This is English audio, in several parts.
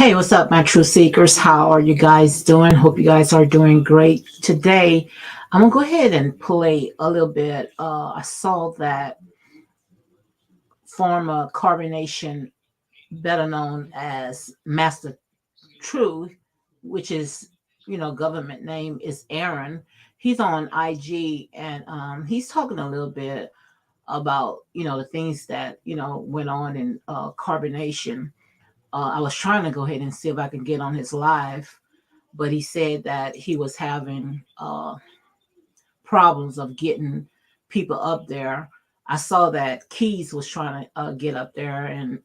Hey, what's up, my true seekers? How are you guys doing? Hope you guys are doing great. Today, I'm gonna go ahead and play a little bit. I saw that former Carbonation, better known as Master Truth, which is government name is Aaron. He's on IG and he's talking a little bit about the things that went on in Carbonation. I was trying to go ahead and see if I can get on his live, but he said that he was having problems of getting people up there. I saw that Keys was trying to get up there, and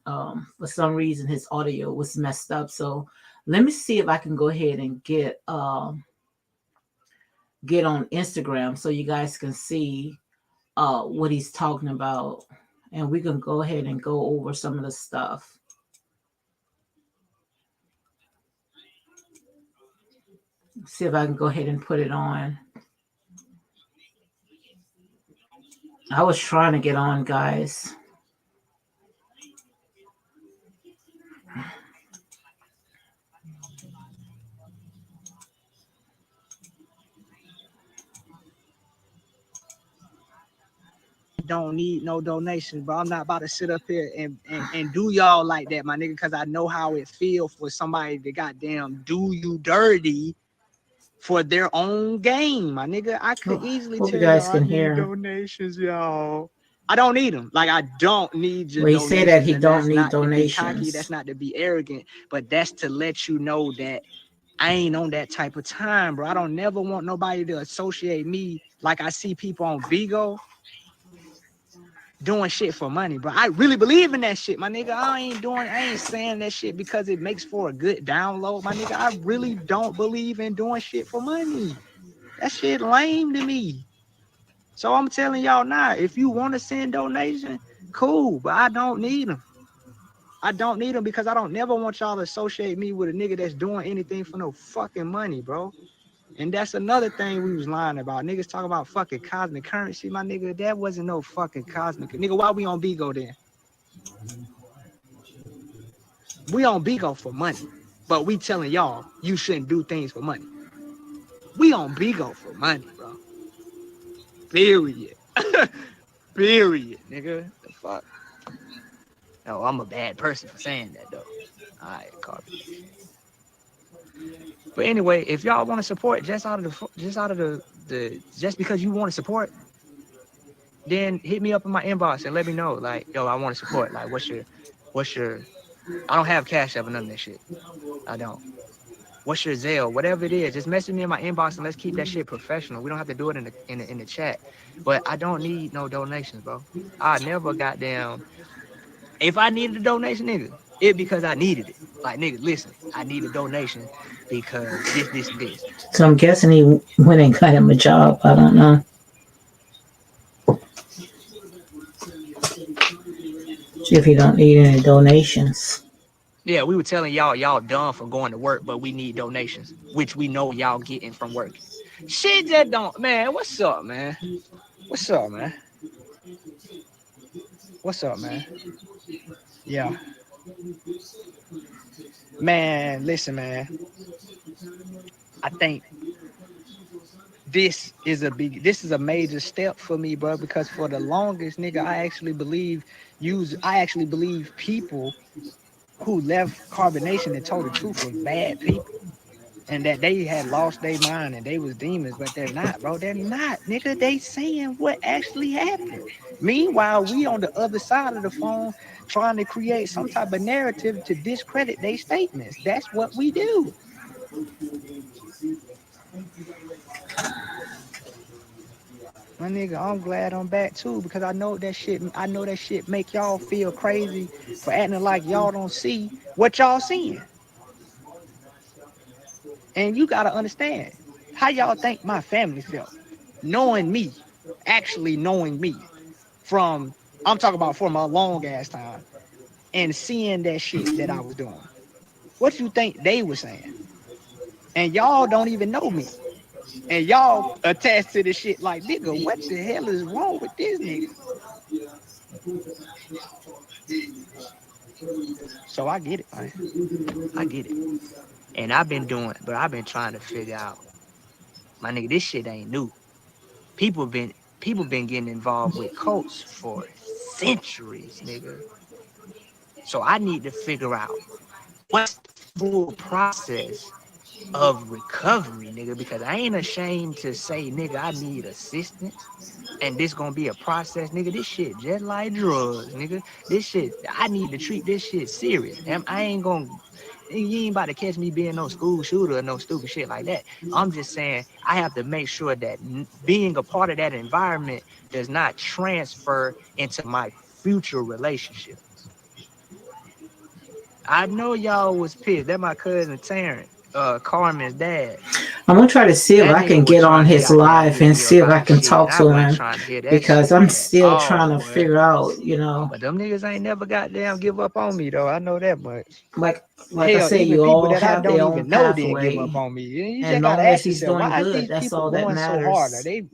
for some reason his audio was messed up. So let me see if I can go ahead and get on Instagram so you guys can see what he's talking about, and we can go ahead and go over some of the stuff. See if I can go ahead and put it on. I was trying to get on, guys. Don't need no donations, bro. I'm not about to sit up here and do y'all like that, my nigga, because I know how it feel for somebody to goddamn do you dirty for their own gain, my nigga. I could easily Hope tell you guys y'all I can need hear. donations, y'all. I don't need them. Like, I don't need your Well, he said that donations, he and don't that's need not to be cocky, donations. that's not to be arrogant, but that's to let you know that I ain't on that type of time, bro. I don't never want nobody to associate me like I see people on Vigo doing shit for money, bro. I really believe in that shit, my nigga. I ain't saying that shit because it makes for a good download, my nigga. I really don't believe in doing shit for money. That shit lame to me. So I'm telling y'all now, if you want to send donation, cool, but I don't need them. I don't need them because I don't never want y'all to associate me with a nigga that's doing anything for no fucking money, bro. And that's another thing we was lying about. Niggas talk about fucking cosmic currency, my nigga. That wasn't no fucking cosmic. Nigga, why we on Bigo then? We on Bigo for money, but we telling y'all you shouldn't do things for money. We on Bigo for money, bro. Period. Period, nigga. The fuck? No, I'm a bad person for saying that though. All right, Carbonation. But anyway, if y'all want to support just because you want to support, then hit me up in my inbox and let me know. Like, yo, I want to support. Like, what's your? I don't have Cash App or none of that shit. I don't. What's your Zelle? Whatever it is, just message me in my inbox and let's keep that shit professional. We don't have to do it in the chat. But I don't need no donations, bro. I never goddamn. If I needed a donation, nigga, it because I needed it. Like, nigga, listen, I need a donation because this, and this. So I'm guessing he went and got him a job. I don't know. See if he don't need any donations. Yeah, we were telling y'all done for going to work, but we need donations, which we know y'all getting from work. Shit that don't, man. What's up, man? What's up, man? What's up, man? Yeah, man. Listen, man. I think this is a major step for me, bro. Because for the longest, nigga, I actually believe people who left Carbonation and told the truth was bad people. And that they had lost their mind and they was demons, but they're not, bro. They're not, nigga. They saying what actually happened. Meanwhile, we on the other side of the phone trying to create some type of narrative to discredit their statements. That's what we do. My nigga, I'm glad I'm back too because I know that shit make y'all feel crazy for acting like y'all don't see what y'all seeing. And you gotta understand how y'all think my family felt knowing me, actually knowing me from, I'm talking about from a long ass time and seeing that shit that I was doing. What you think they were saying? And y'all don't even know me. And y'all attached to the shit like, nigga, what the hell is wrong with this nigga? So I get it, man. I get it. And I've been doing, but I've been trying to figure out, my nigga, this shit ain't new. People been getting involved with cults for centuries, nigga. So I need to figure out what's the full process of recovery, nigga, because I ain't ashamed to say, nigga, I need assistance. And this gonna be a process, nigga. This shit just like drugs, nigga. This shit, I need to treat this shit serious. I ain't gonna, you ain't about to catch me being no school shooter or no stupid shit like that. I'm just saying I have to make sure that being a part of that environment does not transfer into my future relationships. I know y'all was pissed. That my cousin Terrence, Carmen's dad. I'm gonna try to see if That I nigga can was get on trying to his goddamn live hit and me see up if I out of can shit, and talk I to wasn't him trying to hear that because shit I'm at still all, trying to boy. figure out, you know, But them niggas ain't never goddamn give up on me though. I know that much. like I Hell, said, even you people all that I have their don't own even know didn't give up pathway, on me. You and just gotta long as ask he's yourself, doing why is good, these that's people all that going so hard? Are matters. they?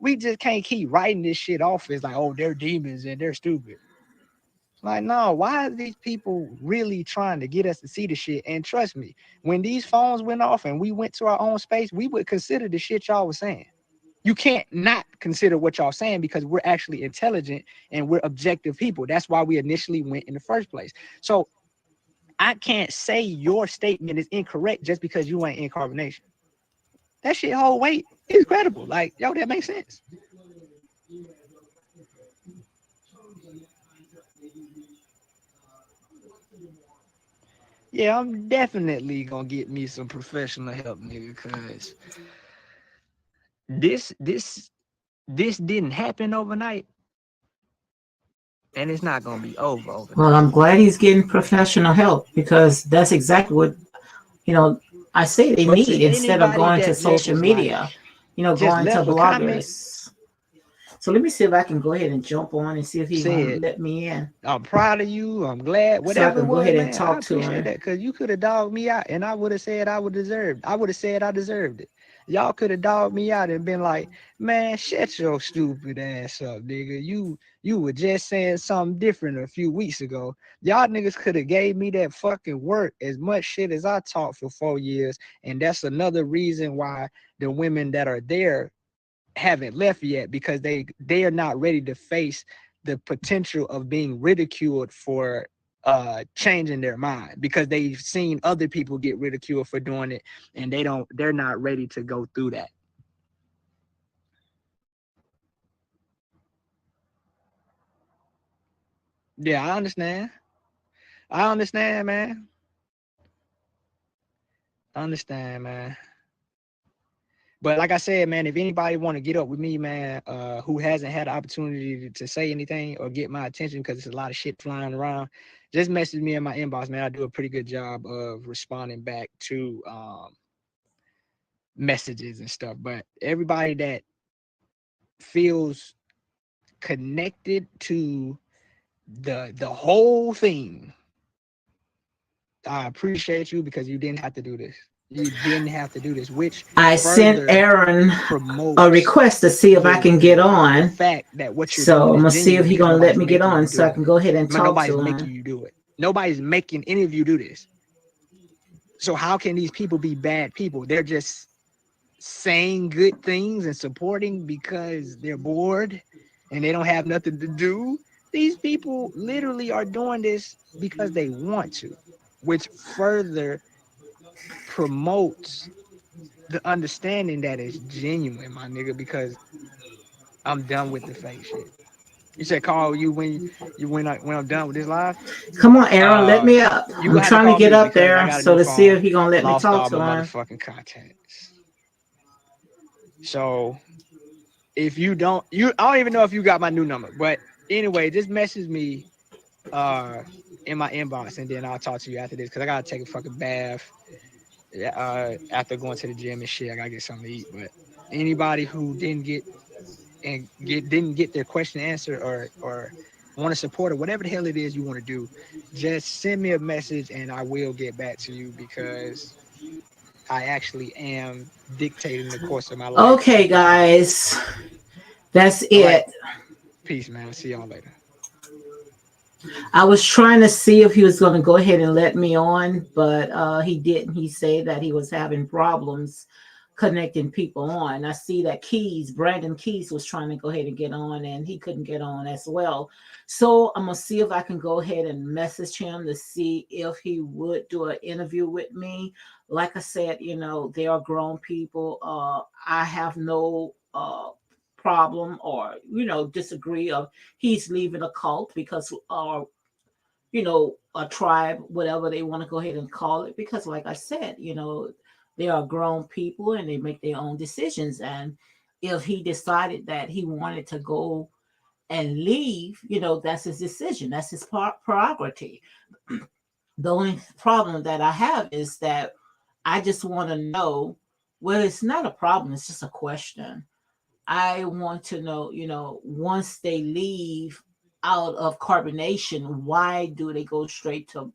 We just can't keep writing this shit off as like, oh, they're demons and they're stupid. Like, no, why are these people really trying to get us to see the shit? And trust me, when these phones went off and we went to our own space, we would consider the shit y'all was saying. You can't not consider what y'all saying because we're actually intelligent and we're objective people. That's why we initially went in the first place. So I can't say your statement is incorrect just because you ain't in carbonation. That shit whole weight is credible. Like, yo, that makes sense. Yeah, I'm definitely gonna get me some professional help, nigga, cause this this this didn't happen overnight, and it's not gonna be over Well, overnight. I'm glad he's getting professional help because that's exactly what, you know, I say they But need to instead of anybody going to that just social was like, media, you know, just going to left a comment, bloggers. So let me see if I can go ahead and jump on and see if he's gonna said, let me in, I'm proud of you. I'm glad. so I Whatever it can go was, ahead and man. I talk to appreciate him. that because you could have dogged me out and I would have said I would deserve. I would have said I deserved it. Y'all could have dogged me out and been like, man, shut your stupid ass up, nigga. You were just saying something different a few weeks ago. Y'all niggas could have gave me that fucking work as much shit as I taught for 4 years. And that's another reason why the women that are there haven't left yet because they are not ready to face the potential of being ridiculed for changing their mind because they've seen other people get ridiculed for doing it and they're not ready to go through that. Yeah, I understand, man. I understand, man. But like I said, man, if anybody want to get up with me, man, who hasn't had the opportunity to say anything or get my attention because there's a lot of shit flying around, just message me in my inbox, man. I do a pretty good job of responding back to messages and stuff. But everybody that feels connected to the whole thing, I appreciate you because you didn't have to do this. You didn't have to do this, which I sent further Aaron a promotes request to see if I can get the on. fact that what you're So doing I'm is gonna see if genuine he's because gonna let nobody's me get making on you so do I it. can go ahead and talk Nobody's to making him. you do it. Nobody's making any of you do this. So how can these people be bad people? They're just saying good things and supporting because they're bored and they don't have nothing to do. These people literally are doing this because they want to, which further promotes the understanding that it's genuine, my nigga, because I'm done with the fake shit. You said call you when I'm done with this live. Come on, Aaron, let Uh, me up. you I'm gonna have to trying to call get me up because I there got a so new to see phone. if he's gonna let me Lost talk all to my him. motherfucking contacts. So if you don't, I don't even know if you got my new number, but anyway, just message me uh in my inbox and then I'll talk to you after this because I gotta take a fucking bath after going to the gym and shit. I gotta get something to eat. But anybody who didn't get their question answered or want to support or whatever the hell it is you want to do, just send me a message and I will get back to you because I actually am dictating the course of my life Okay, at this point. guys, that's All right, it. peace, man. See y'all later. I was trying to see if he was going to go ahead and let me on, but he didn't. He said that he was having problems connecting people on. I see that Brandon Keys was trying to go ahead and get on, and he couldn't get on as well. So I'm gonna see if I can go ahead and message him to see if he would do an interview with me. Like I said, they are grown people. I have no problem or disagree of he's leaving a cult because a tribe, whatever they want to go ahead and call it, because like I said, they are grown people and they make their own decisions. And if he decided that he wanted to go and leave, that's his decision, that's his prerogative. The only problem that I have is that I just want to know, well, it's not a problem, it's just a question. I want to know, once they leave out of carbonation, why do they go straight to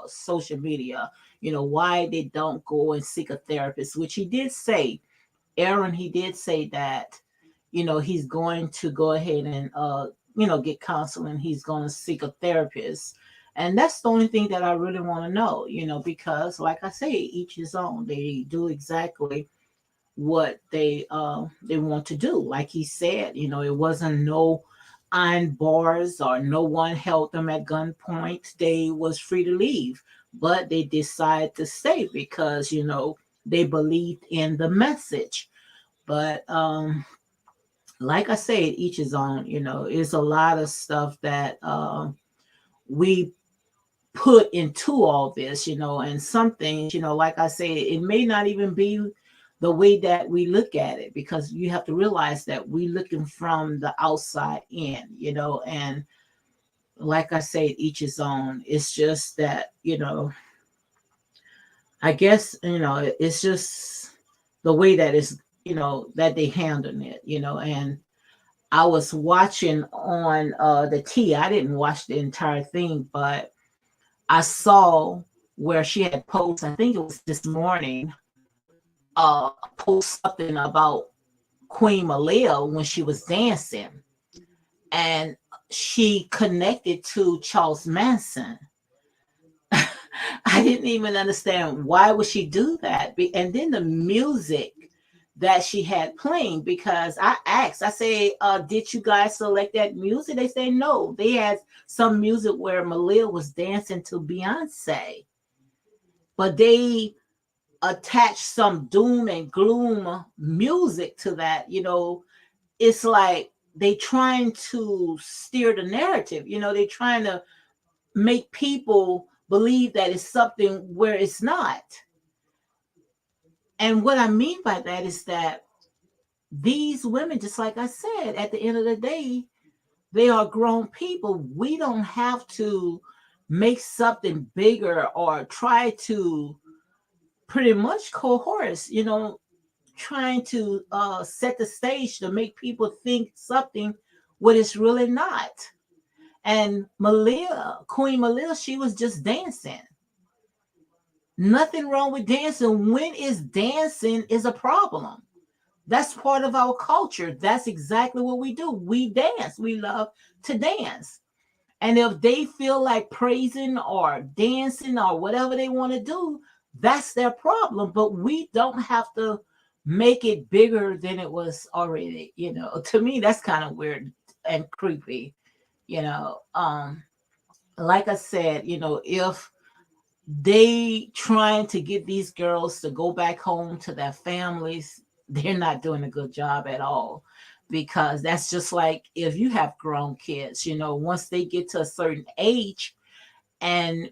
social media? Why they don't go and seek a therapist, which he did say, Aaron, he did say that, he's going to go ahead and, get counseling. He's going to seek a therapist. And that's the only thing that I really want to know, because like I say, each his own. They do exactly what they want to do. Like he said, it wasn't no iron bars or no one held them at gunpoint. They was free to leave, but they decided to stay because they believed in the message. But like I said, each his own. It's a lot of stuff that we put into all this, and some things, like I say, it may not even be the way that we look at it, because you have to realize that we looking from the outside in, and like I say, each his own. It's just that, I guess, it's just the way that is, that they handle it, and I was watching on the T. I didn't watch the entire thing, but I saw where she had posted, I think it was this morning, post something about Queen Malia when she was dancing. And she connected to Charles Manson. I didn't even understand why would she do that. And then the music that she had playing, because I asked, I say, did you guys select that music? They say no. They had some music where Malia was dancing to Beyonce, but they attached some doom and gloom music to that. It's like they trying to steer the narrative. They trying to make people believe that it's something where it's not. And what I mean by that is that these women, just like I said, at the end of the day, they are grown people. We don't have to make something bigger or try to pretty much coerce, trying to set the stage to make people think something what it's really not. And Malia, Queen Malia, she was just dancing. Nothing wrong with dancing. When is dancing is a problem? That's part of our culture. That's exactly what we do. We dance. We love to dance. And if they feel like praising or dancing or whatever they want to do, that's their problem. But we don't have to make it bigger than it was already. To me, that's kind of weird and creepy. You know, um, like I said, if they trying to get these girls to go back home to their families, they're not doing a good job at all, because that's just like if you have grown kids, once they get to a certain age and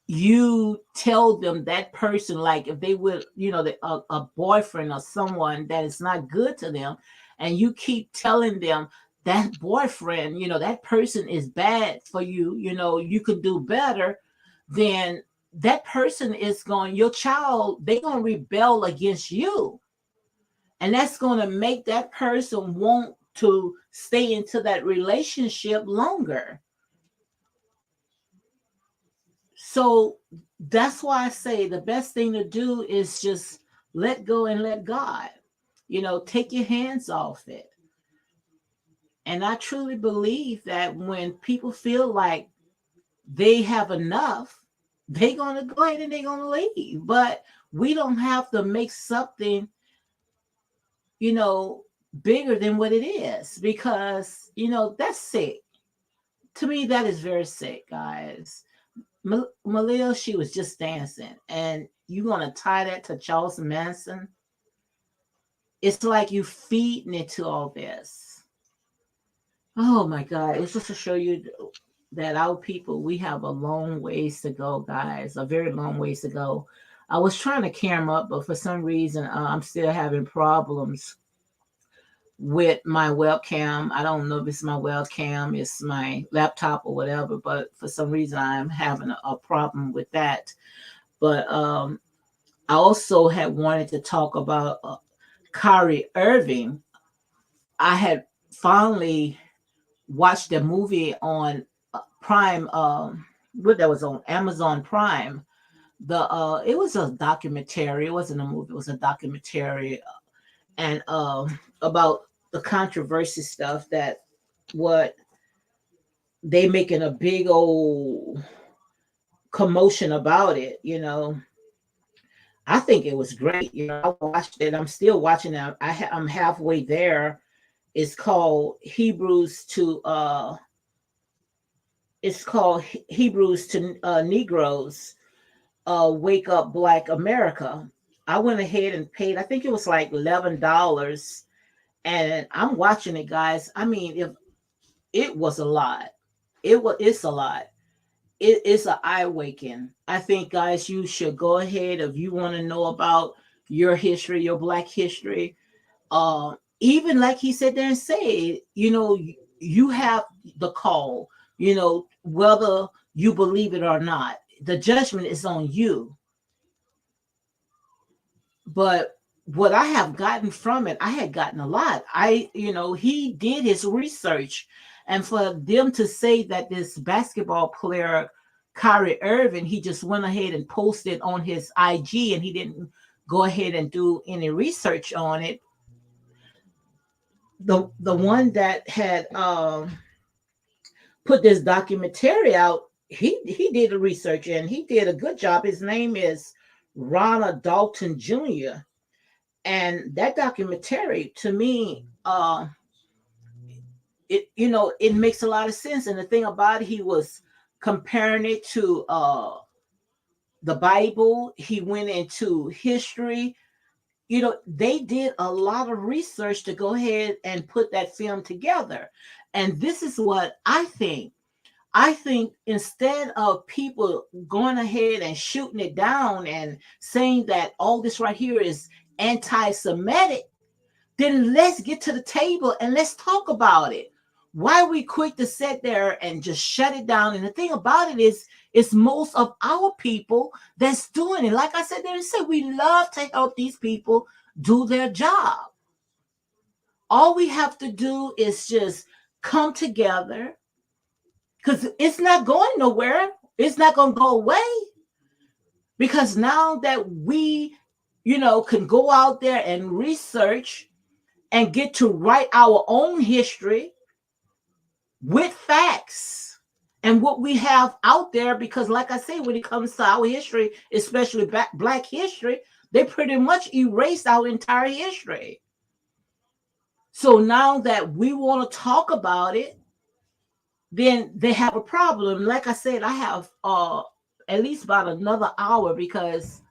you tell them that person, like if they would, a boyfriend or someone that is not good to them, and you keep telling them that boyfriend, that person is bad for you, you could do better, then that person is going, your child, they're going to rebel against you. And that's going to make that person want to stay into that relationship longer. So that's why I say the best thing to do is just let go and let God, take your hands off it. And I truly believe that when people feel like they have enough, they're gonna go ahead and they're gonna leave. But we don't have to make something, you know, bigger than what it is, because that's sick. To me, that is very sick, guys. Malia, she was just dancing, and you gonna tie that to Charles Manson? It's like you feeding it to all this. Oh my God! It's just to show you that our people, we have a long ways to go, guys. A very long ways to go. I was trying to cam up, but for some reason, I'm still having problems with my webcam. I don't know if it's my webcam, it's my laptop or whatever, but for some reason I'm having a problem with that. But I also had wanted to talk about Kyrie Irving. I had finally watched the movie on Prime, what that was on Amazon Prime. It was a documentary. It wasn't a movie. It was a documentary, and about the controversy stuff that what they making a big old commotion about it. I think it was great. I watched it. I'm still watching it. I'm halfway there. It's called Hebrews to Hebrews to Negroes, Wake Up Black America. I went ahead and paid, I think it was like $11, and I'm watching it, guys. I mean, if it was a lot, it's a lot. It's an eye waking. I think, guys, you should go ahead if you want to know about your history, your Black history. Even like he said there and said, you have the call. Whether you believe it or not, the judgment is on you. But what I have gotten from it, I had gotten a lot. He did his research, and for them to say that this basketball player, Kyrie Irving, he just went ahead and posted on his IG, and he didn't go ahead and do any research on it. The one that had put this documentary out, he did the research and he did a good job. His name is Ronald Dalton Jr. And that documentary, to me, it makes a lot of sense. And the thing about it, he was comparing it to the Bible. He went into history. They did a lot of research to go ahead and put that film together. And this is what I think. I think instead of people going ahead and shooting it down and saying that all this right here is anti-Semitic, then let's get to the table and let's talk about it. Why are we quick to sit there and just shut it down? And the thing about it is, it's most of our people that's doing it. Like I said, we love to help these people do their job. All we have to do is just come together, because it's not going nowhere. It's not going to go away. Because now that we, can go out there and research and get to write our own history with facts and what we have out there, because like I say, when it comes to our history, especially Black history, they pretty much erased our entire history. So now that we want to talk about it, then they have a problem. Like I said, I have at least about another hour, because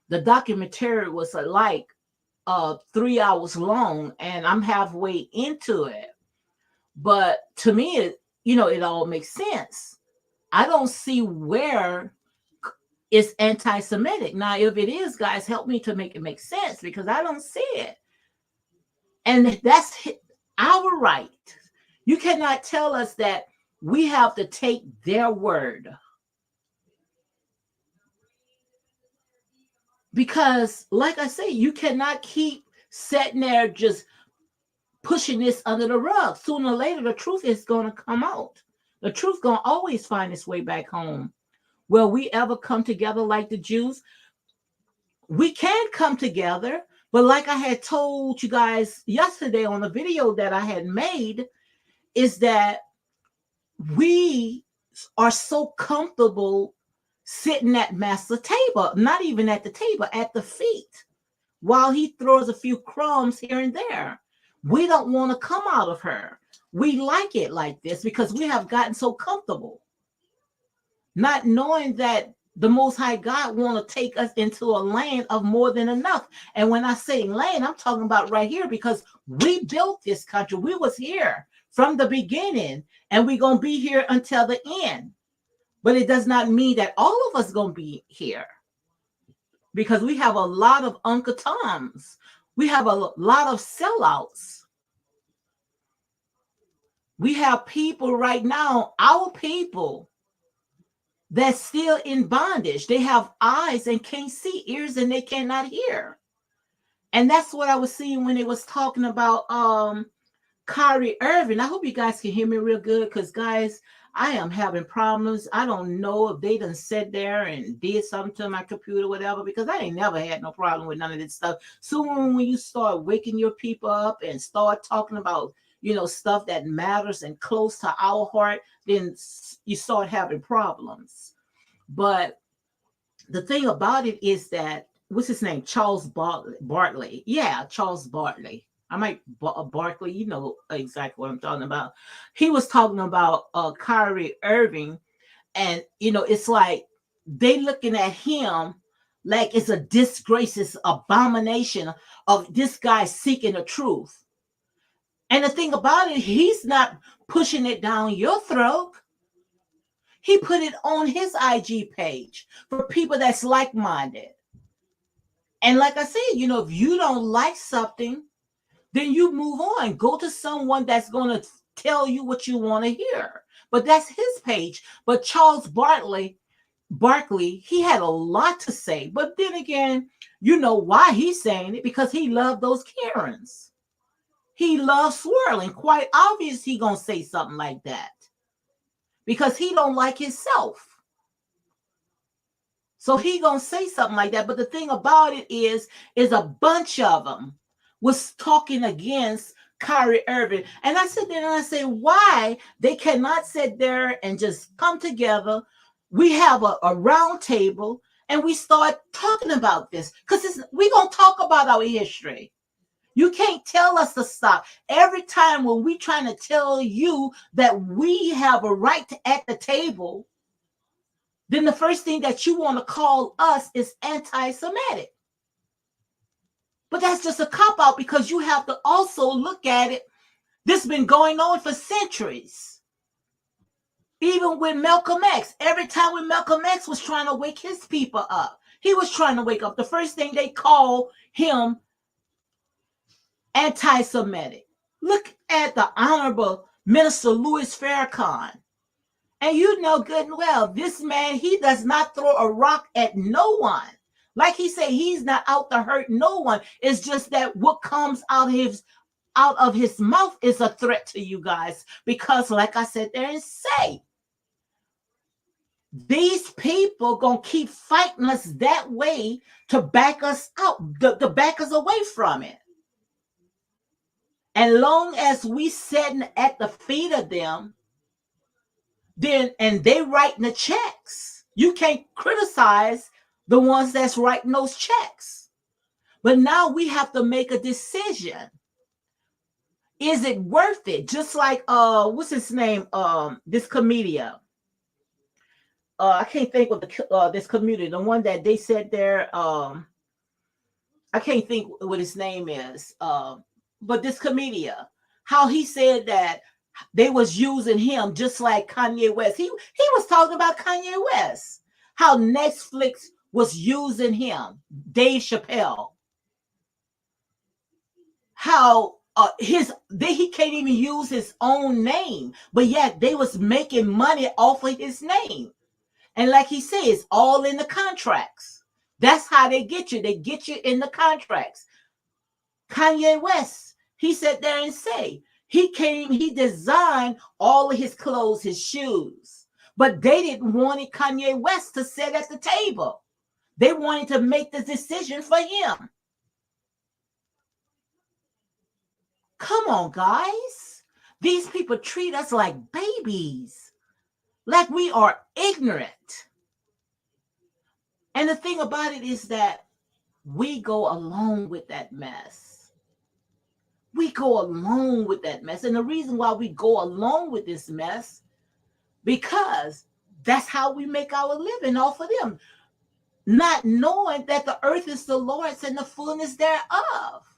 the documentary was like 3 hours long, and I'm halfway into it. But to me, it all makes sense. I don't see where it's anti-Semitic. Now, if it is, guys, help me to make it make sense, because I don't see it. And that's our right. You cannot tell us that we have to take their word. Because, like I say, you cannot keep sitting there just pushing this under the rug. Sooner or later, the truth is going to come out. The truth going to always find its way back home. Will we ever come together like the Jews? We can come together, but like I had told you guys yesterday on the video that I had made, is that we are so comfortable sitting at master table, not even at the table, at the feet, while he throws a few crumbs here and there. We don't want to come out of her. We like it like this because we have gotten so comfortable, not knowing that the Most High God want to take us into a land of more than enough. And when I say land, I'm talking about right here because we built this country. We was here from the beginning, and we're going to be here until the end. But it does not mean that all of us going to be here, because we have a lot of Uncle Toms. We have a lot of sellouts. We have people right now, our people, that's still in bondage. They have eyes and can't see, ears and they cannot hear. And that's what I was seeing when it was talking about Kyrie Irving. I hope you guys can hear me real good, because guys, I am having problems. I don't know if they done sat there and did something to my computer, whatever, because I ain't never had no problem with none of this stuff. So when you start waking your people up and start talking about, stuff that matters and close to our heart, then you start having problems. But the thing about it is that, what's his name? Charles Bartley. Yeah, Charles Bartley. I might Barkley, you know exactly what I'm talking about. He was talking about Kyrie Irving, and it's like they looking at him like it's a disgrace, it's abomination of this guy seeking the truth. And the thing about it, he's not pushing it down your throat. He put it on his IG page for people that's like-minded. And like I said, if you don't like something, then you move on. Go to someone that's going to tell you what you want to hear. But that's his page. But Charles Barkley, he had a lot to say. But then again, you know why he's saying it? Because he loved those Karens. He loves swirling. Quite obvious he going to say something like that, because he don't like himself. So he gonna say something like that. But the thing about it is a bunch of them was talking against Kyrie Irving. And I sit there and I say, why they cannot sit there and just come together. We have a round table and we start talking about this, because we're gonna talk about our history. You can't tell us to stop. Every time when we trying to tell you that we have a right to at the table, then the first thing that you want to call us is anti-Semitic. But that's just a cop-out, because you have to also look at it. This has been going on for centuries. Even with Malcolm X, every time when Malcolm X was trying to wake his people up, he was trying to wake up. The first thing they call him anti-Semitic. Look at the Honorable Minister Louis Farrakhan. And you know good and well, this man, he does not throw a rock at no one. Like he said, he's not out to hurt no one. It's just that what comes out of his mouth is a threat to you guys. Because like I said there and say, these people gonna keep fighting us that way to back us out, to back us away from it. And long as we sitting at the feet of them, then and they writing the checks, you can't criticize the ones that's writing those checks. But now we have to make a decision. Is it worth it? Just like what's his name? This comedian. I can't think of this comedian, the one that they said there. I can't think what his name is. But this comedian, how he said that they was using him just like Kanye West. He was talking about Kanye West, how Netflix was using him, Dave Chappelle, how he can't even use his own name, but yet they was making money off of his name. And like he says, all in the contracts. That's how they get you. They get you in the contracts. Kanye West, he sat there and say, he designed all of his clothes, his shoes, but they didn't want Kanye West to sit at the table. They wanted to make the decision for him. Come on, guys. These people treat us like babies. like we are ignorant. And the thing about it is that we go along with that mess. We go along with that mess. And the reason why we go along with this mess, because that's how we make our living off of them, not knowing that the earth is the Lord's and the fullness thereof.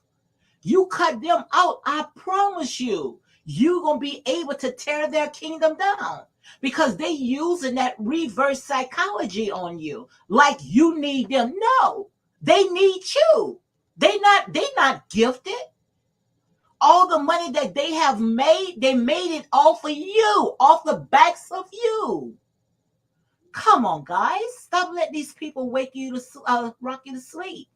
You cut them out, I promise you, you're going to be able to tear their kingdom down, because they using that reverse psychology on you, like you need them. No, they need you. They not gifted. All the money that they have made, they made it off of you, off the backs of you. Come on, guys, stop letting these people wake you to rock you to sleep.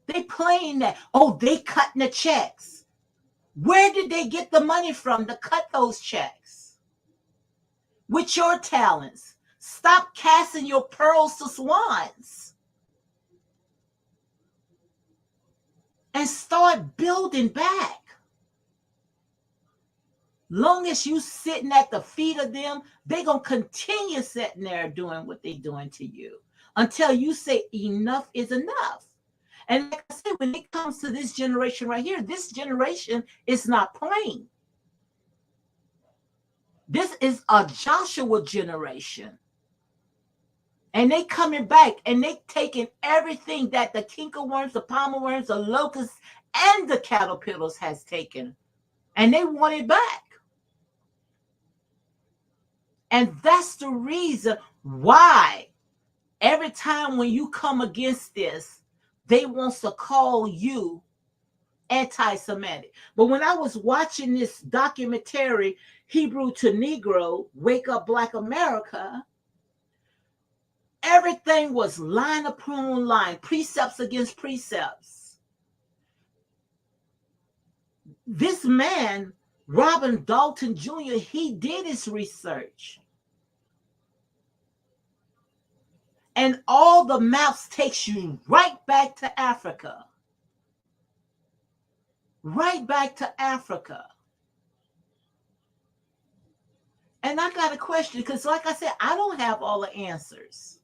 They playing that. Oh, they cutting the checks. Where did they get the money from to cut those checks? With your talents. Stop casting your pearls to swans. And start building back. Long as you sitting at the feet of them, they going to continue sitting there doing what they doing to you until you say enough is enough. And like I said, when it comes to this generation right here, this generation is not playing. This is a Joshua generation. And they coming back and they taking everything that the cankerworms, the palmer worms, the locusts, and the caterpillars has taken. And they want it back. And that's the reason why every time when you come against this, they want to call you anti-Semitic. But when I was watching this documentary, Hebrew to Negro, Wake Up Black America, everything was line upon line, precepts against precepts. This man, Robin Dalton Jr., he did his research. And all the maps takes you right back to Africa. Right back to Africa. And I got a question, because like I said, I don't have all the answers.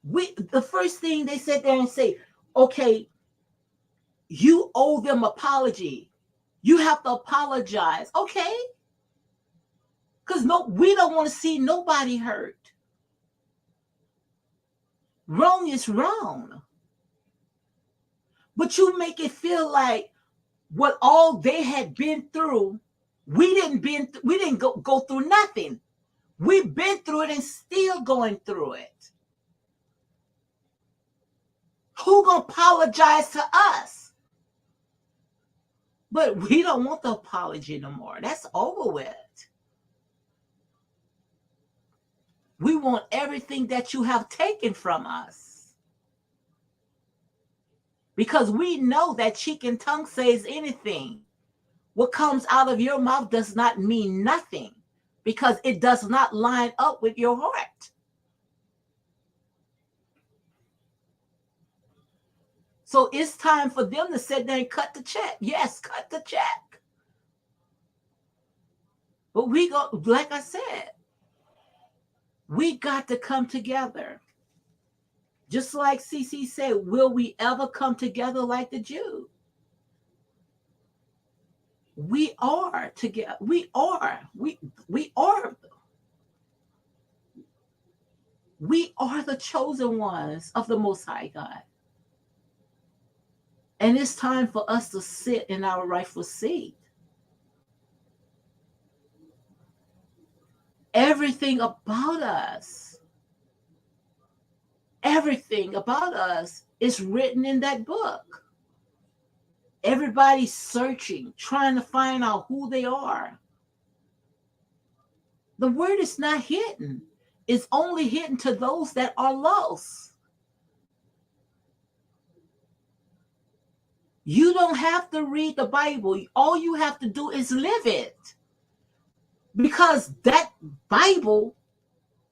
The first thing they sit there and say, okay, you owe them apology. You have to apologize. Okay. Because we don't want to see nobody hurt. Wrong is wrong. But you make it feel like what all they had been through, we didn't go through nothing. We've been through it and still going through it. Who gonna apologize to us? But we don't want the apology no more. That's over with. We want everything that you have taken from us. Because we know that cheek and tongue says anything. What comes out of your mouth does not mean nothing, because it does not line up with your heart. So it's time for them to sit there and cut the check. Yes, cut the check. But like I said, we got to come together. Just like CC said, will we ever come together like the Jews? We are together. We are the chosen ones of the Most High God. And it's time for us to sit in our rightful seat. Everything about us is written in that book. Everybody's searching, trying to find out who they are. The word is not hidden. It's only hidden to those that are lost. You don't have to read the Bible. All you have to do is live it. Because that Bible,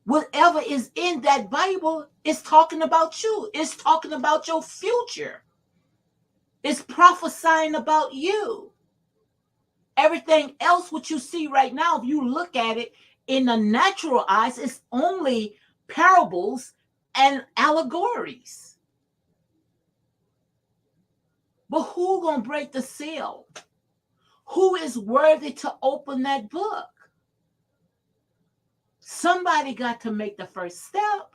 whatever is in that Bible, is talking about you. It's talking about your future. It's prophesying about you. Everything else, what you see right now, if you look at it in the natural eyes, it's only parables and allegories. But who gonna break the seal? Who is worthy to open that book? Somebody got to make the first step.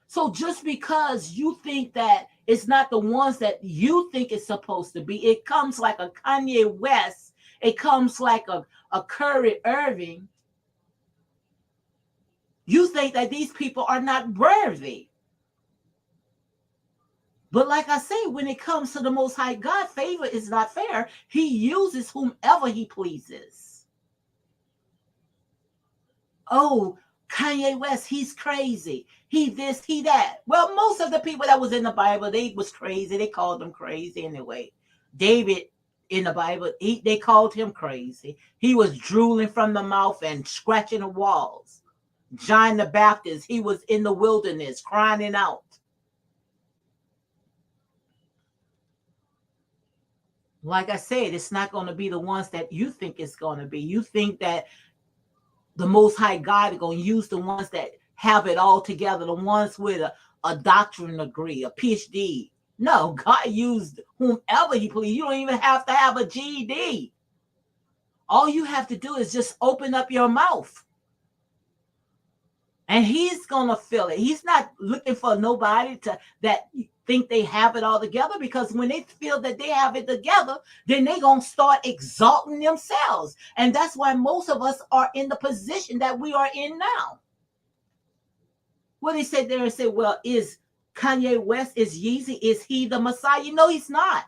So just because you think that it's not the ones that you think it's supposed to be, it comes like a Kanye West, it comes like a Curry Irving. You think that these people are not worthy. But like I say, when it comes to the Most High God, favor is not fair. He uses whomever he pleases. Oh, Kanye West, he's crazy. He this, he that. Well, most of the people that was in the Bible, they was crazy. They called them crazy anyway. David in the Bible, they called him crazy. He was drooling from the mouth and scratching the walls. John the Baptist, he was in the wilderness crying out. Like I said, it's not going to be the ones that you think it's going to be. You think that the Most High God is going to use the ones that have it all together, the ones with a doctorate degree, a PhD. No, God used whomever he please. You don't even have to have a GED. All you have to do is just open up your mouth. And he's going to fill it. He's not looking for nobody that think they have it all together, because when they feel that they have it together, then they're going to start exalting themselves. And that's why most of us are in the position that we are in now. What they said there and say, well, is Kanye West, is Yeezy, is he the Messiah? No, he's not.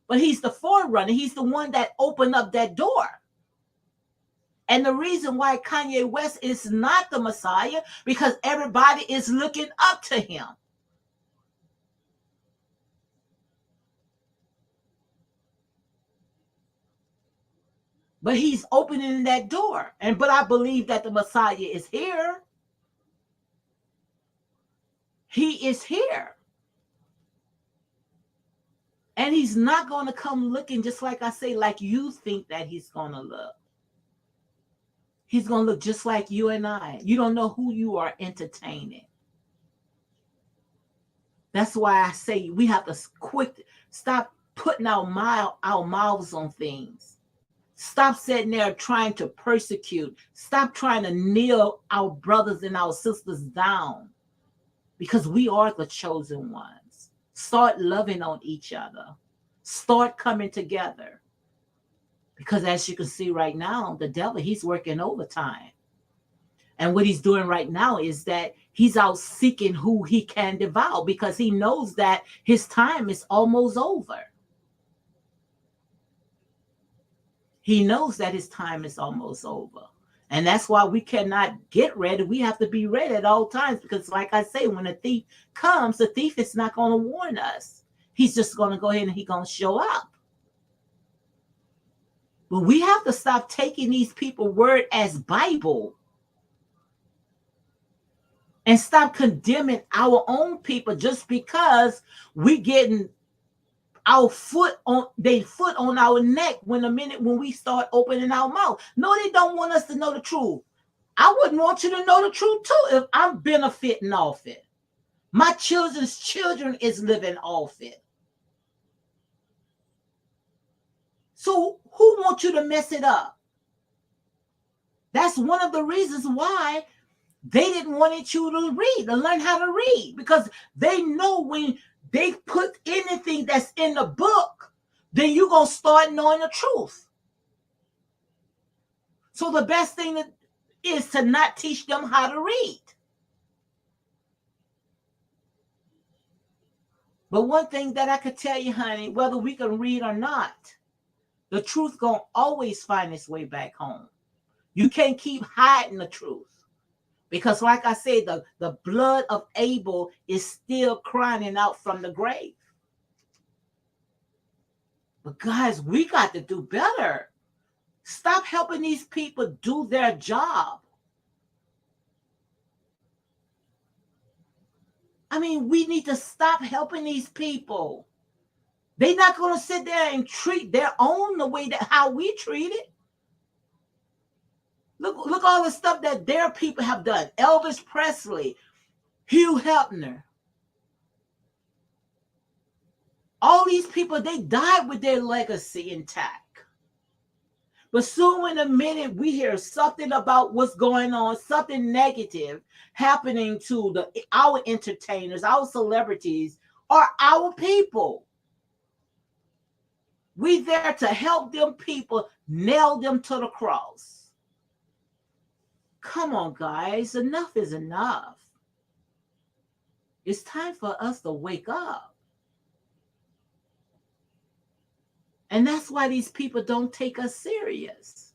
But he's the forerunner. He's the one that opened up that door. And the reason why Kanye West is not the Messiah, because everybody is looking up to him. But he's opening that door. But I believe that the Messiah is here. He is here. And he's not going to come looking, just like I say, like you think that he's going to look. He's going to look just like you and I. You don't know who you are entertaining. That's why I say we have to stop putting our mouths on things. Stop sitting there trying to persecute. Stop trying to kneel our brothers and our sisters down, because we are the chosen ones. Start loving on each other. Start coming together. Because as you can see right now, the devil, he's working overtime. And what he's doing right now is that he's out seeking who he can devour, because he knows that his time is almost over. He knows that his time is almost over. And that's why we cannot get ready. We have to be ready at all times, because like I say, when a thief comes, the thief is not going to warn us. He's just going to go ahead and he's going to show up. But we have to stop taking these people's word as Bible. And stop condemning our own people just because we getting our foot on our neck when we start opening our mouth. No, they don't want us to know the truth. I wouldn't want you to know the truth too if I'm benefiting off it. My children's children is living off it. So who wants you to mess it up? That's one of the reasons why they didn't want you to read, to learn how to read, because they know when they put anything that's in the book, then you're going to start knowing the truth. So the best thing is to not teach them how to read. But one thing that I could tell you, honey, whether we can read or not, the truth going to always find its way back home. You can't keep hiding the truth. Because like I said, the blood of Abel is still crying out from the grave. But guys, we got to do better. Stop helping these people do their job. I mean, we need to stop helping these people. They're not going to sit there and treat their own the way that how we treat it. Look all the stuff that their people have done. Elvis Presley, Hugh Hefner. All these people, they died with their legacy intact. But soon in a minute, we hear something about what's going on, something negative happening to our entertainers, our celebrities, or our people. We there to help them people, nail them to the cross. Come on, guys, enough is enough. It's time for us to wake up. And that's why these people don't take us serious.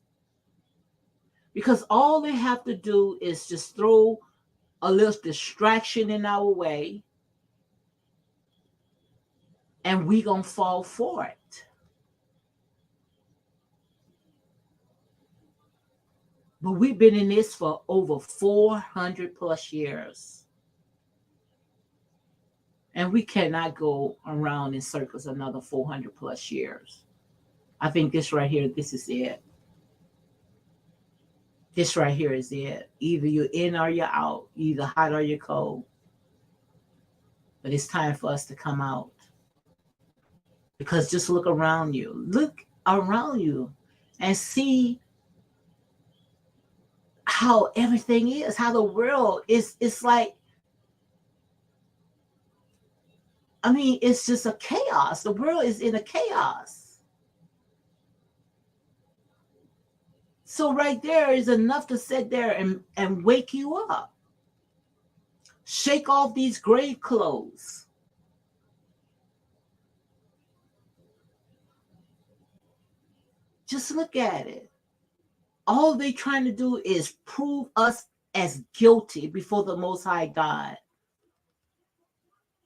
Because all they have to do is just throw a little distraction in our way, and we gonna fall for it. But we've been in this for over 400 plus years. And we cannot go around in circles another 400 plus years. I think this right here, this is it. This right here is it. Either you're in or you're out, either hot or you're cold. But it's time for us to come out. Because just look around you. Look around you and see how everything is, how the world is. It's like, I mean, it's just a chaos. The world is in a chaos. So right there is enough to sit there and wake you up. Shake off these grave clothes. Just look at it. All they trying to do is prove us as guilty before the Most High God.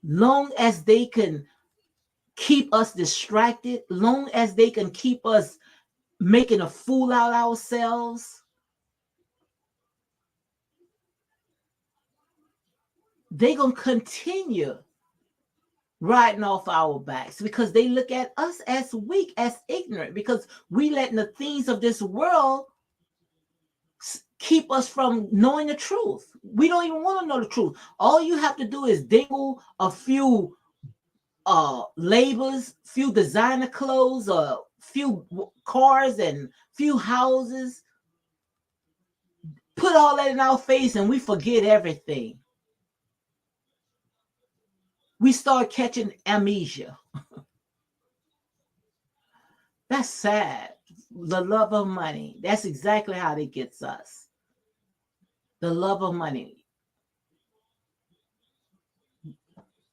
Long as they can keep us distracted, long as they can keep us making a fool out of ourselves, they're going to continue riding off our backs because they look at us as weak, as ignorant, because we letting the things of this world keep us from knowing the truth. We don't even want to know the truth. All you have to do is dingle a few labels, few designer clothes, few cars and few houses. Put all that in our face and we forget everything. We start catching amnesia. That's sad. The love of money. That's exactly how it gets us. The love of money.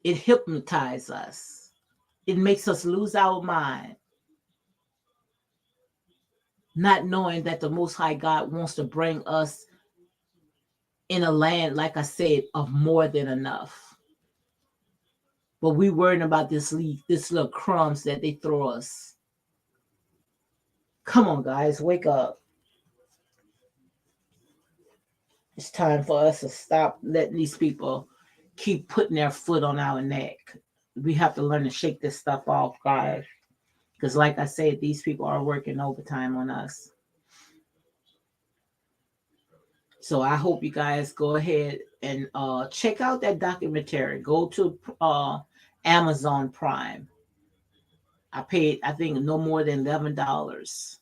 It hypnotizes us. It makes us lose our mind. Not knowing that the Most High God wants to bring us in a land, like I said, of more than enough. But we worrying about this little crumbs that they throw us. Come on, guys, wake up. It's time for us to stop letting these people keep putting their foot on our neck. We have to learn to shake this stuff off, guys. Because like I said, these people are working overtime on us. So I hope you guys go ahead and check out that documentary. Go to Amazon Prime. I paid, I think, no more than $11.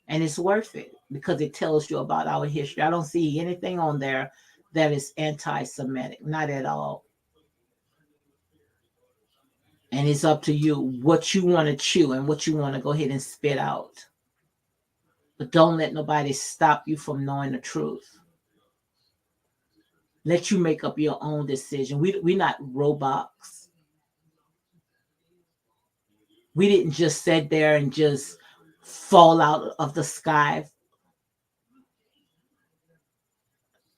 And it's worth it because it tells you about our history. I don't see anything on there that is anti-Semitic. Not at all. And it's up to you what you want to chew and what you want to go ahead and spit out. But don't let nobody stop you from knowing the truth. Let you make up your own decision. We're not robots. We didn't just sit there and just fall out of the sky.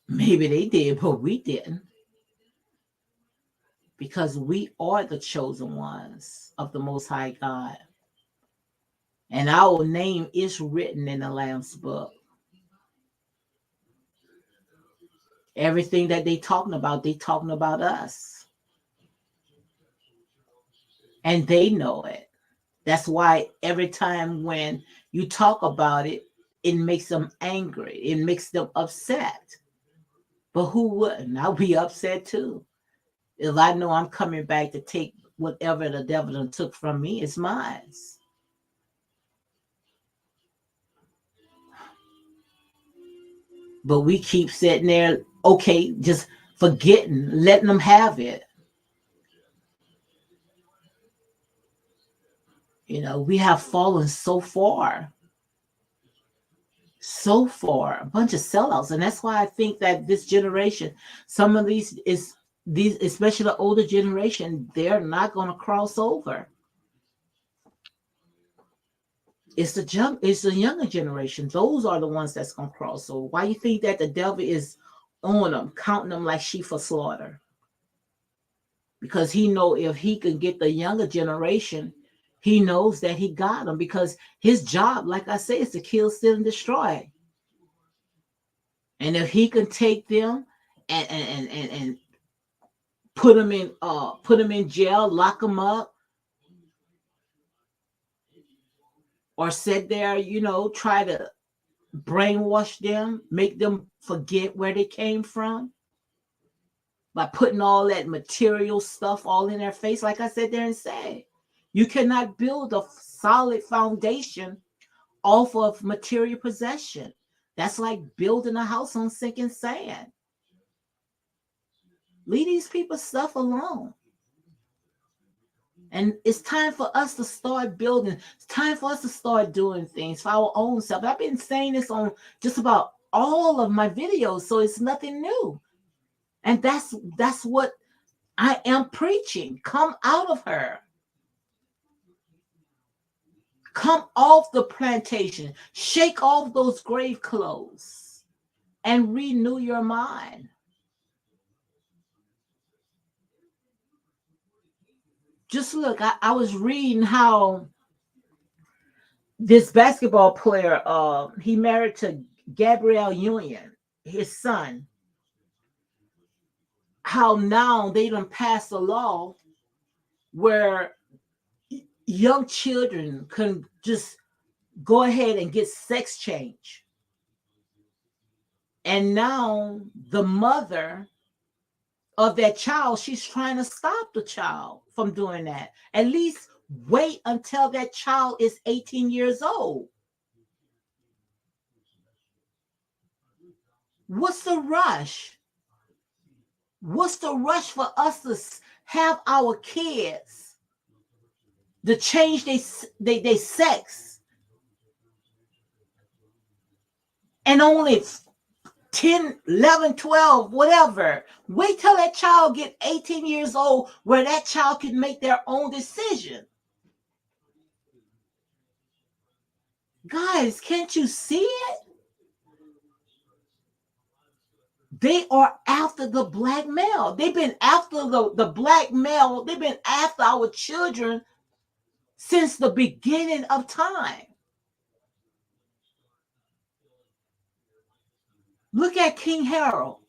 Maybe they did, but we didn't. Because we are the chosen ones of the Most High God. And our name is written in the Lamb's book. Everything that they talking about us. and they know it. That's why every time when you talk about it, it makes them angry. It makes them upset. But who wouldn't? I'll be upset too. If I know I'm coming back to take whatever the devil done took from me, it's mine. But we keep sitting there, okay, just forgetting, letting them have it. We have fallen so far, a bunch of sellouts. And that's why I think that this generation, some of these, especially the older generation, they're not going to cross over. It's the younger generation. Those are the ones that's going to cross over. Why you think that the devil is on them, counting them like sheep for slaughter? Because he know if he can get the younger generation, he knows that he got them, because his job, like I say, is to kill, steal, and destroy. And if he can take them and put them in jail, lock them up, or sit there, try to brainwash them, make them forget where they came from by putting all that material stuff all in their face, like I said there and said, you cannot build a solid foundation off of material possession. That's like building a house on sinking sand. Leave these people's stuff alone. And it's time for us to start building. It's time for us to start doing things for our own self. I've been saying this on just about all of my videos, so it's nothing new. And that's what I am preaching. Come out of her. Come off the plantation. Shake off those grave clothes and renew your mind. Just look, I was reading how this basketball player, he married to Gabrielle Union, his son. How now they done passed a law where young children can just go ahead and get sex change. And now the mother of that child, she's trying to stop the child from doing that. At least wait until that child is 18 years old. What's the rush? What's the rush for us to have our kids to change their sex? And only 10, 11, 12, whatever. Wait till that child get 18 years old where that child can make their own decision. Guys, can't you see it? They are after the black male. They've been after the black male. They've been after our children since the beginning of time. Look at King Harold,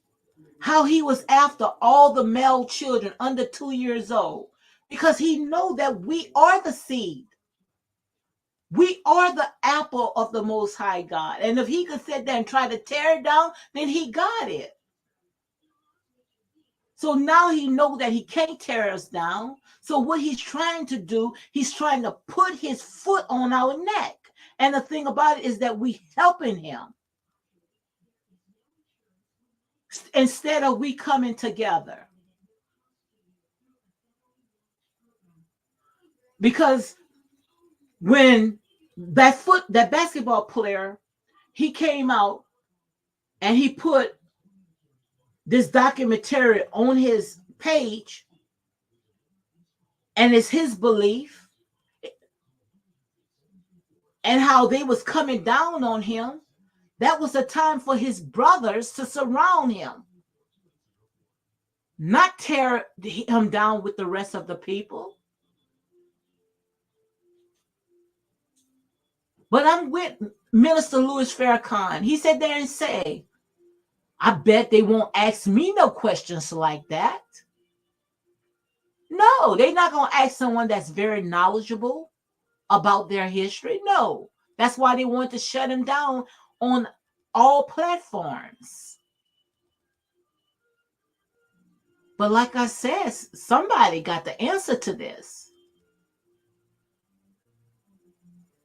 how he was after all the male children under 2 years old, because he know that we are the seed. We are the apple of the Most High God. And if he could sit there and try to tear it down, then he got it. So now he knows that he can't tear us down. So what he's trying to do, he's trying to put his foot on our neck. And the thing about it is that we helping him instead of we coming together. Because when that basketball player, he came out and he put this documentary on his page, and it's his belief and how they was coming down on him. That was a time for his brothers to surround him, not tear him down with the rest of the people. But I'm with Minister Louis Farrakhan. He said there and say, I bet they won't ask me no questions like that. No, No, they're not going to ask someone that's very knowledgeable about their history. No, that's why they want to shut him down on all platforms. But like I said, somebody got the answer to this.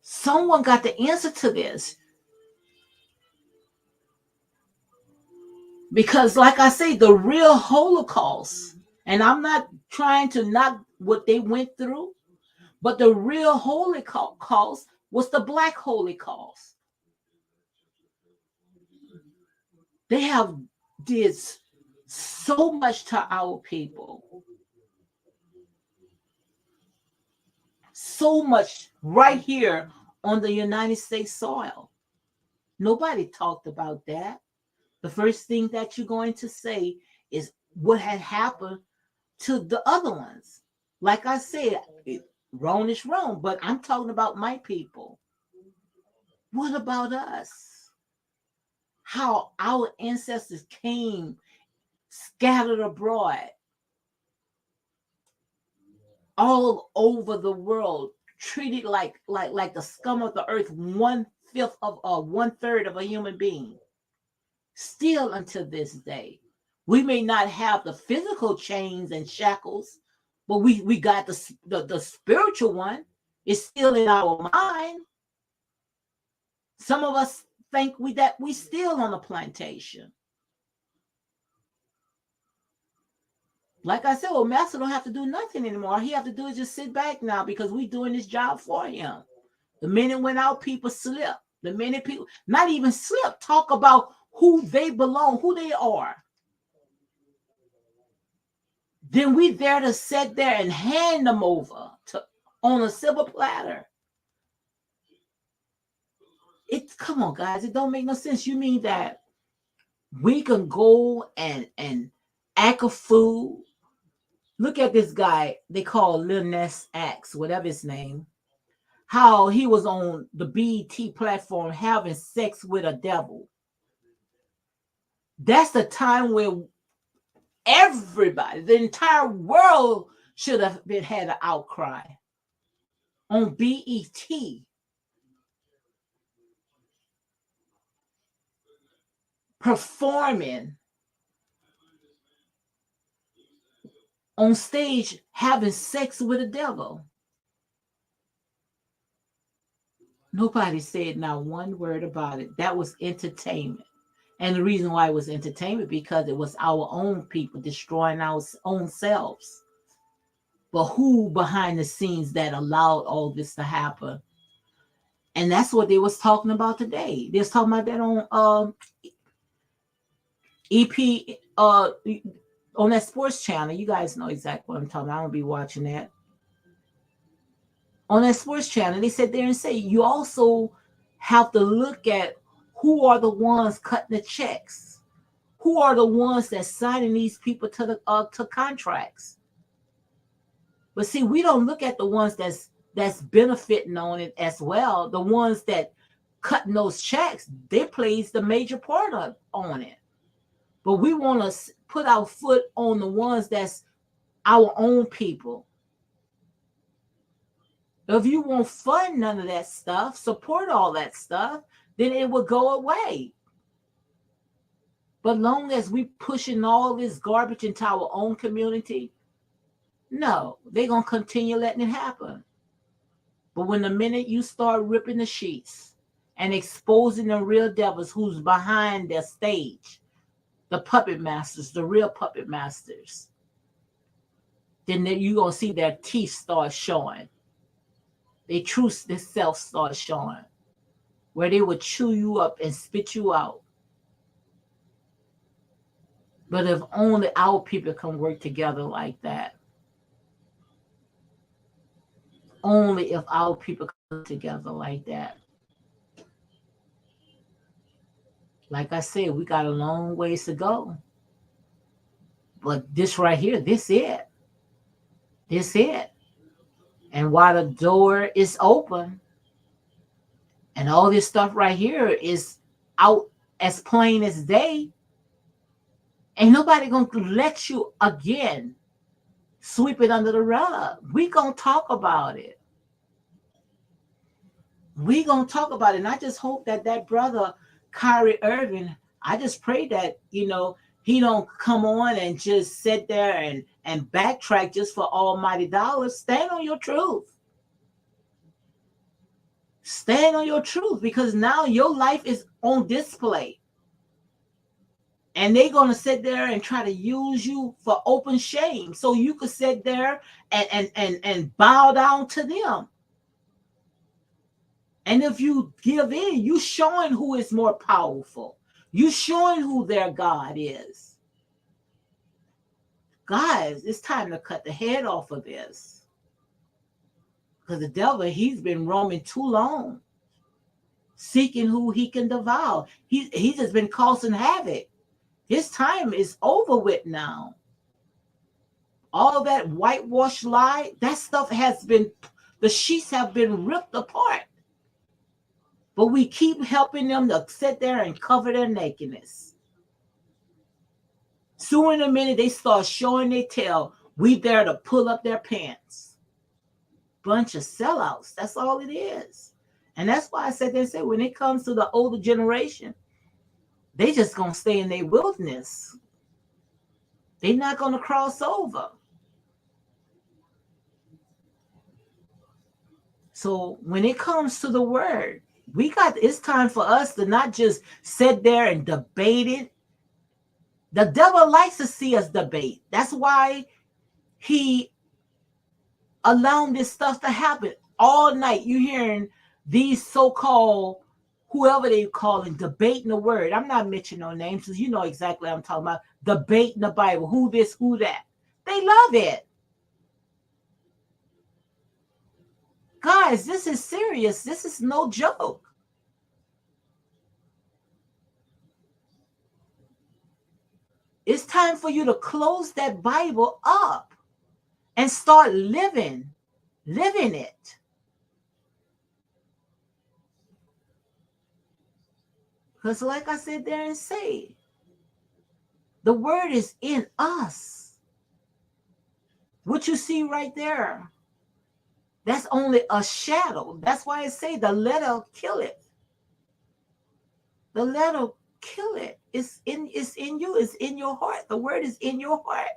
Someone got the answer to this. Because like I say, the real Holocaust, and I'm not trying to knock what they went through, but the real Holocaust was the Black Holocaust. They have did so much to our people. So much right here on the United States soil. Nobody talked about that. The first thing that you're going to say is what had happened to the other ones. Like I said, wrong is wrong, but I'm talking about my people. What about us? How our ancestors came scattered abroad all over the world, treated like the scum of the earth, 1/5 of 1/3 of a human being. Still until this day, we may not have the physical chains and shackles, but we got the spiritual one. It's still in our mind. Some of us think we still on a plantation. Like I said, well, Master don't have to do nothing anymore. All he have to do is just sit back now because we doing this job for him. The minute went out, people slip. The minute people not even slip, talk about who they belong, who they are. Then we there to sit there and hand them over on a silver platter. Come on, guys, it don't make no sense. You mean that we can go and act a fool? Look at this guy they call Lil Nas X, whatever his name. How he was on the BET platform having sex with a devil. That's the time where everybody, the entire world should have had an outcry on BET. Performing on stage having sex with a devil. Nobody said not one word about it. That was entertainment. And the reason why it was entertainment, because it was our own people destroying our own selves. But who behind the scenes that allowed all this to happen? And that's what they was talking about today. They was talking about that on EP on that sports channel. You guys know exactly what I'm talking about. I'm gonna be watching that. On that sports channel, they said there and say you also have to look at who are the ones cutting the checks, who are the ones that signing these people to to contracts. But see, we don't look at the ones that's benefiting on it as well. The ones that cutting those checks, they plays the major part on it. But we want to put our foot on the ones that's our own people. If you won't fund none of that stuff, support all that stuff, then it will go away. But long as we pushing all this garbage into our own community, no, they're going to continue letting it happen. But when the minute you start ripping the sheets and exposing the real devils who's behind their stage, the puppet masters, the real puppet masters, then you're going to see their teeth start showing. Their true self start showing, where they would chew you up and spit you out. But if only our people can work together like that. Only if our people come together like that. Like I said, we got a long ways to go. But this right here, this it. This it. And while the door is open, and all this stuff right here is out as plain as day, ain't nobody gonna let you again sweep it under the rug. We gonna talk about it. We gonna talk about it. And I just hope that that brother Kyrie Irving, I just pray that he don't come on and just sit there and backtrack just for almighty dollars. Stand on your truth. Stand on your truth, because now your life is on display. And they're going to sit there and try to use you for open shame, so you could sit there and bow down to them. And if you give in, you showing who is more powerful. You showing who their God is. Guys, it's time to cut the head off of this. Because the devil, he's been roaming too long, seeking who he can devour. He's just been causing havoc. His time is over with now. All that whitewash lie, that stuff has been, the sheets have been ripped apart. But we keep helping them to sit there and cover their nakedness. Soon in a minute, they start showing their tail. We there to pull up their pants. Bunch of sellouts. That's all it is. And that's why I said, when it comes to the older generation, they just going to stay in their wilderness. They're not going to cross over. So when it comes to the word, it's time for us to not just sit there and debate it. The devil likes to see us debate. That's why he allowed this stuff to happen. All night you hearing these so-called, whoever they calling, debating the word. I'm not mentioning no names, because you know exactly what I'm talking about. Debating the Bible. Who this, who that. They love it. Guys, this is serious. This is no joke. It's time for you to close that Bible up and start living it. Because like I said there and say, the word is in us. What you see right there, that's only a shadow. That's why I say the letter kill it. The letter kill it. It's in you. It's in your heart. The word is in your heart.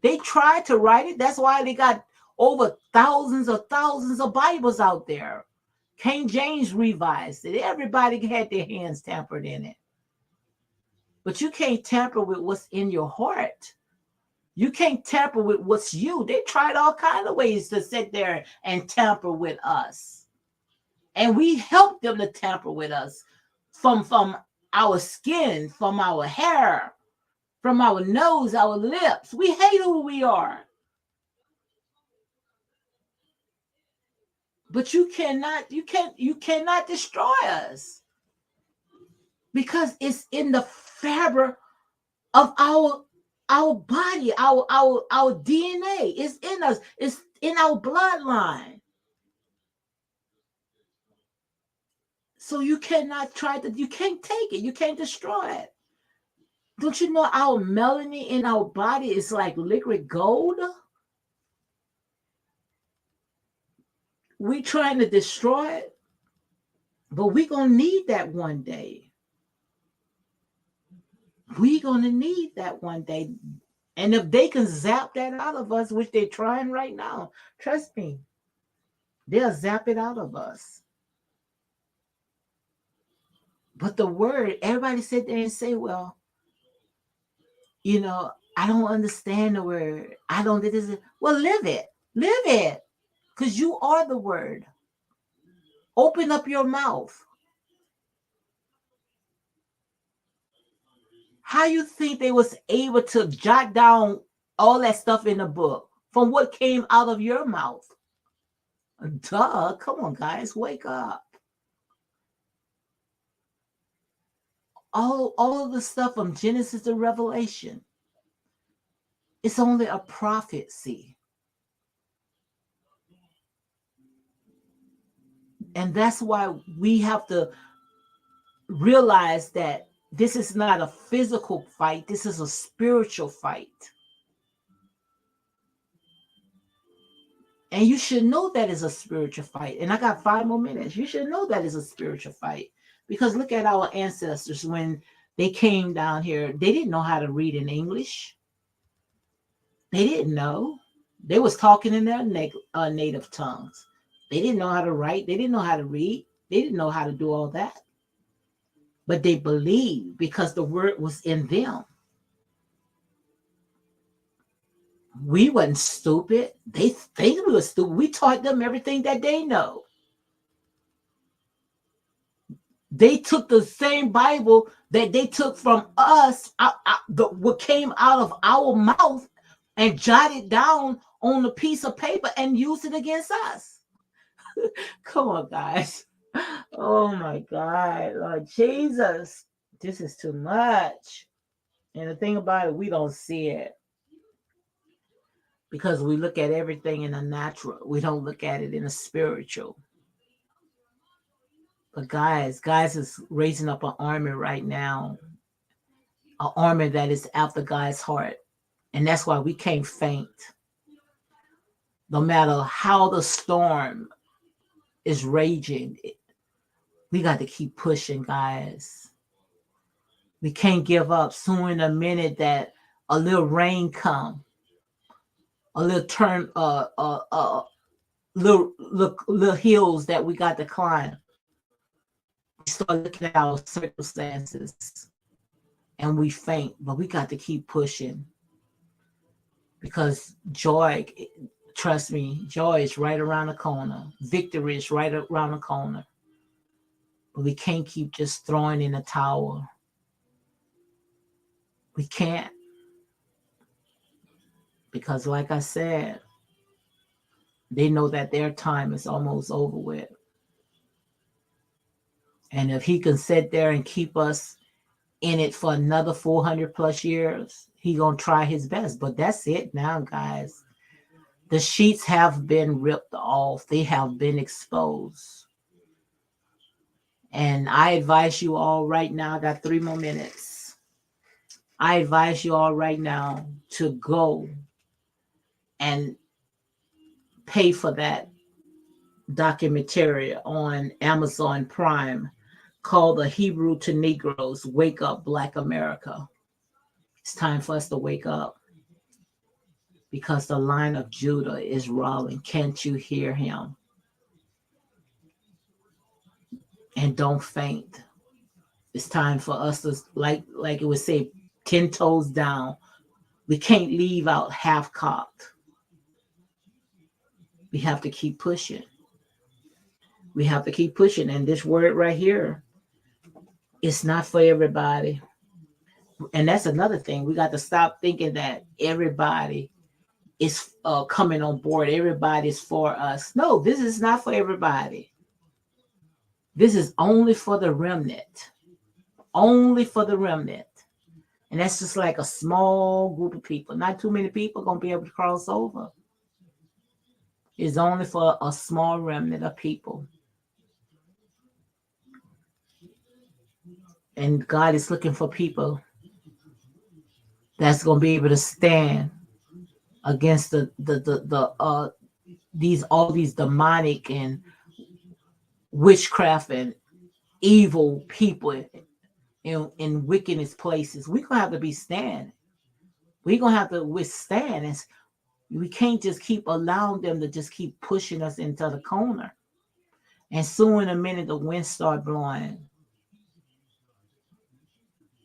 They tried to write it. That's why they got over thousands of Bibles out there. King James revised it. Everybody had their hands tampered in it. But you can't tamper with what's in your heart. You can't tamper with what's you. They tried all kinds of ways to sit there and tamper with us. And we help them to tamper with us from our skin, from our hair, from our nose, our lips. We hate who we are. But you cannot destroy us, because it's in the fabric of our body, our DNA. It's in us. It's in our bloodline. So you cannot you can't take it. You can't destroy it. Don't you know our melanin in our body is like liquid gold? We trying to destroy it, but we gonna need that one day. We gonna need that one day. And if they can zap that out of us, which they're trying right now, trust me, they'll zap it out of us. But the word, everybody sit there and say, well, I don't understand the word. I don't, this is, well, live it. Live it. Because you are the word. Open up your mouth. How you think they was able to jot down all that stuff in the book from what came out of your mouth? Duh, come on, guys, wake up. All of the stuff from Genesis to Revelation, it's only a prophecy. And that's why we have to realize that this is not a physical fight. This is a spiritual fight. And you should know that is a spiritual fight. And I got 5 more minutes. You should know that is a spiritual fight. Because look at our ancestors when they came down here, they didn't know how to read in English. They didn't know. They was talking in their native tongues. They didn't know how to write. They didn't know how to read. They didn't know how to do all that. But they believed because the word was in them. We wasn't stupid. They think we were stupid. We taught them everything that they know. They took the same Bible that they took from us, what came out of our mouth, and jotted down on a piece of paper and used it against us. Come on, guys. Oh my God, Lord Jesus. This is too much. And the thing about it, we don't see it because we look at everything in the natural. We don't look at it in the spiritual. But guys is raising up an army right now, an army that is after God's heart. And that's why we can't faint. No matter how the storm is raging, we got to keep pushing, guys. We can't give up. Soon in a minute that a little rain come, a little turn, little hills that we got to climb. We start looking at our circumstances and we faint, but we got to keep pushing because joy, trust me, joy is right around the corner. Victory is right around the corner. But we can't keep just throwing in a towel. We can't. Because like I said, they know that their time is almost over with. And if he can sit there and keep us in it for another 400 plus years, he gonna try his best. But that's it now, guys. The sheets have been ripped off. They have been exposed. And I advise you all right now, I got 3 more minutes. I advise you all right now to go and pay for that documentary on Amazon Prime called The Hebrew to Negroes Wake Up Black America. It's time for us to wake up because the Lion of Judah is rolling. Can't you hear him? And don't faint. It's time for us to, like it would say, 10 toes down. We can't leave out half cocked. We have to keep pushing. We have to keep pushing. And this word right here, it's not for everybody. And that's another thing. We got to stop thinking that everybody is coming on board. Everybody's for us. No, this is not for everybody. This is only for the remnant. Only for the remnant. And that's just like a small group of people. Not too many people going to be able to cross over. It's only for a small remnant of people. And God is looking for people that's going to be able to stand against these demonic and witchcraft and evil people in wickedness places. We're going to have to be standing. We're going to have to withstand. And we can't just keep allowing them to just keep pushing us into the corner. And soon in a minute, the wind start blowing.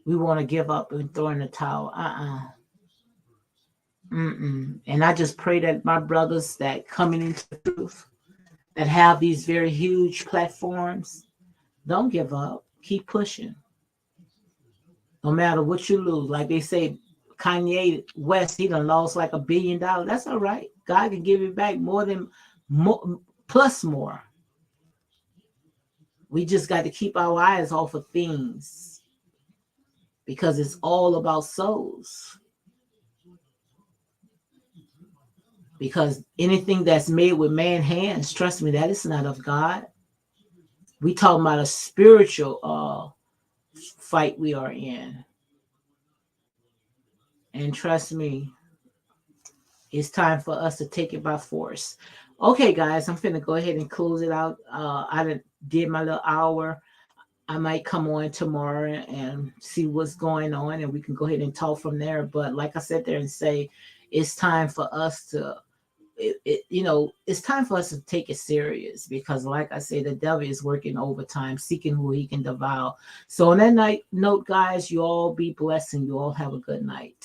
We want to give up and throw in the towel. And I just pray that my brothers that coming into the truth, that have these very huge platforms, don't give up. Keep pushing. No matter what you lose. Like they say, Kanye West, he done lost like $1 billion. That's all right. God can give it back more plus more. We just got to keep our eyes off of things because it's all about souls. Because anything that's made with man's hands, trust me, that is not of God. We talking about a spiritual fight we are in. And trust me, it's time for us to take it by force. Okay, guys, I'm finna go ahead and close it out. Did my little hour. I might come on tomorrow and see what's going on, and we can go ahead and talk from there. But like I said there and say, it's time for us to, it's time for us to take it serious because, like I say, the devil is working overtime, seeking who he can devour. So on that night note, guys, you all be blessed and you all have a good night.